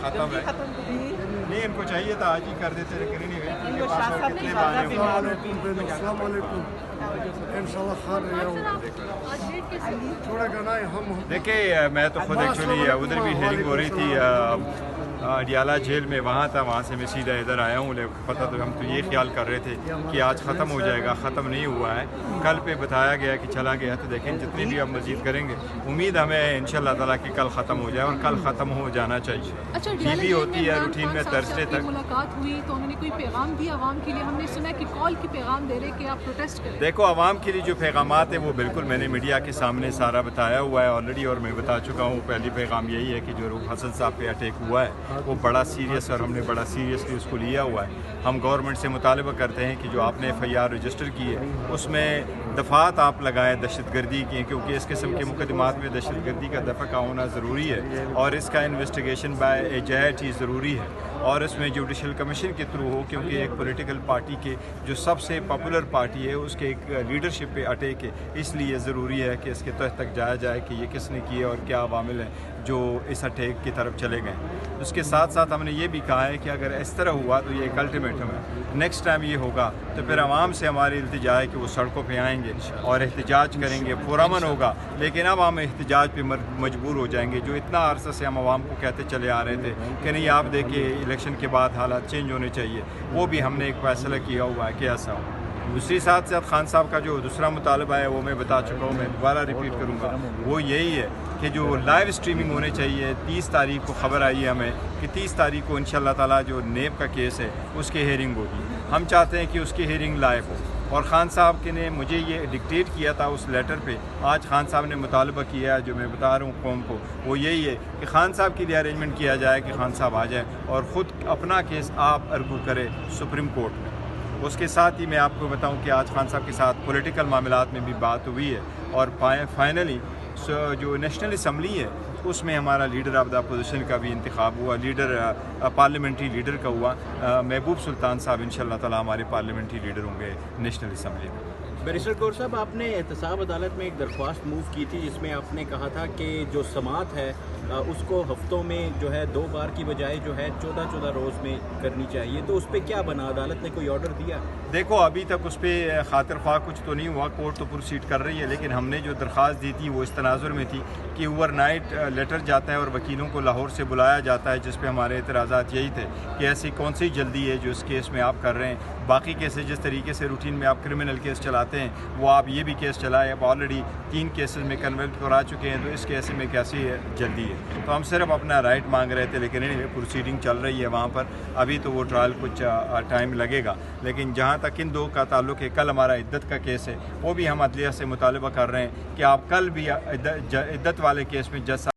ختم ہے. نہیں ان کو چاہیے تھا آج ہی کر دیتے لیکن نہیں ہوئی. ان کے پاس اور کتنے بہانے ہوئے. السلام علیکم. انشاءاللہ خیر تھوڑا گنا ہم دیکھیں میں تو خود ایکچولی ادھر بھی ہیئرنگ ہو رہی تھی ڈیالہ جیل میں, وہاں تھا, وہاں سے میں سیدھا ادھر آیا ہوں. پتہ تو ہم تو یہ خیال کر رہے تھے کہ آج ختم ہو جائے گا, ختم نہیں ہوا ہے. کل پہ بتایا گیا کہ چلا گیا, تو دیکھیں جتنی بھی اب مزید کریں گے امید ہمیں انشاءاللہ تعالیٰ کہ کل ختم ہو جائے, اور کل ختم ہو جانا چاہیے. ٹی وی ہوتی ہے روٹین میں تھرسڈے تک. ملاقات ہوئی تو انہوں نے کوئی پیغام دیا عوام کے لیے؟ ہم نے سنا کہ کال کی پیغام دے رہے کہ آپ پروٹیسٹ کریں. دیکھو عوام کے لیے جو پیغامات ہیں وہ بالکل میں نے میڈیا کے سامنے سارا بتایا ہوا ہے آلریڈی, اور میں بتا چکا ہوں. پہلی پیغام یہی ہے کہ جو روح حسن صاحب پہ اٹیک ہوا ہے وہ بڑا سیریس, اور ہم نے بڑا سیریسلی اس کو لیا ہوا ہے. ہم گورنمنٹ سے مطالبہ کرتے ہیں کہ جو آپ نے ایف آئی آر رجسٹر کی ہے اس میں دفعات آپ لگائیں دہشت گردی کی, کیونکہ اس قسم کے مقدمات میں دہشت گردی کا دفع کا ہونا ضروری ہے, اور اس کا انویسٹیگیشن بائی اے جج ہی ضروری ہے, اور اس میں جوڈیشل کمیشن کے تھرو ہو, کیونکہ ایک پولیٹیکل پارٹی کے جو سب سے پاپولر پارٹی ہے اس کے ایک لیڈرشپ پہ اٹیک ہے. اس لیے ضروری ہے کہ اس کے تحت تک جایا جائے کہ یہ کس نے کیا اور کیا عوامل ہیں جو اس اٹیک کی طرف چلے گئے. اس کے ساتھ ساتھ ہم نے یہ بھی کہا ہے کہ اگر اس طرح ہوا تو یہ ایک الٹیمیٹم ہے. نیکسٹ ٹائم یہ ہوگا تو پھر عوام سے ہماری التجا ہے کہ وہ سڑکوں پہ آئیں گے اور احتجاج کریں گے. پرامن ہوگا, لیکن اب ہم احتجاج پہ مجبور ہو جائیں گے. جو اتنا عرصہ سے ہم عوام کو کہتے چلے آ رہے تھے کہ نہیں آپ دیکھیے الیکشن کے بعد حالات چینج ہونے چاہیے, وہ بھی ہم نے ایک فیصلہ کیا ہوا ہے کہ ایسا ہو. دوسری ساتھ ساتھ خان صاحب کا جو دوسرا مطالبہ ہے وہ میں بتا چکا ہوں, میں دوبارہ ریپیٹ کروں گا. وہ یہی ہے کہ جو لائیو اسٹریمنگ ہونے چاہیے. 30 تاریخ کو خبر آئی ہے ہمیں کہ 30 تاریخ کو انشاءاللہ تعالیٰ جو نیب کا کیس ہے اس کی ہیئرنگ ہوگی. ہم چاہتے ہیں کہ اس کی ہیئرنگ لائیو ہو, اور خان صاحب کے نے مجھے یہ ڈکٹیٹ کیا تھا اس لیٹر پہ. آج خان صاحب نے مطالبہ کیا ہے جو میں بتا رہا ہوں قوم کو, وہ یہی ہے کہ خان صاحب کے لیے ارینجمنٹ کیا جائے کہ خان صاحب آ جائیں اور خود اپنا کیس آپ ارگو کرے سپریم کورٹ میں. اس کے ساتھ ہی میں آپ کو بتاؤں کہ آج خان صاحب کے ساتھ پولیٹیکل معاملات میں بھی بات ہوئی ہے, اور فائنلی جو نیشنل اسمبلی ہے اس میں ہمارا لیڈر آف دا اپوزیشن کا بھی انتخاب ہوا, لیڈر پارلیمنٹری لیڈر کا ہوا. محبوب سلطان صاحب انشاءاللہ تعالیٰ ہمارے پارلیمنٹری لیڈر ہوں گے نیشنل اسمبلی میں. بیرسٹر کور صاحب, آپ نے احتساب عدالت میں ایک درخواست موو کی تھی جس میں آپ نے کہا تھا کہ جو سماعت ہے اس کو ہفتوں میں جو ہے 2 بار کی بجائے جو ہے 14 روز میں کرنی چاہیے, تو اس پہ کیا بنا؟ عدالت نے کوئی آرڈر دیا؟ دیکھو ابھی تک اس پہ خاطر خواہ کچھ تو نہیں ہوا, کورٹ تو پروسیڈ کر رہی ہے, لیکن ہم نے جو درخواست دی تھی وہ اس تناظر میں تھی کہ اوور نائٹ لیٹر جاتا ہے اور وکیلوں کو لاہور سے بلایا جاتا ہے, جس پہ ہمارے اعتراضات یہی تھے کہ ایسی کون سی جلدی ہے جو اس کیس میں آپ کر رہے ہیں. باقی کیسز جس طریقے سے روٹین میں آپ کرمنل کیس چلاتے ہیں وہ آپ یہ بھی کیس چلائے. اب آلریڈی 3 کیسز میں کنورٹ کرا چکے ہیں, تو اس کیس میں کیسی جلدی ہے؟ تو ہم صرف اپنا رائٹ مانگ رہے تھے, لیکن پروسیڈنگ چل رہی ہے وہاں پر. ابھی تو وہ ٹرائل کچھ ٹائم لگے گا, لیکن جہاں تک ان 2 کا تعلق ہے, کل ہمارا عدت کا کیس ہے, وہ بھی ہم عدلیہ سے مطالبہ کر رہے ہیں کہ آپ کل بھی عدت والے کیس میں جج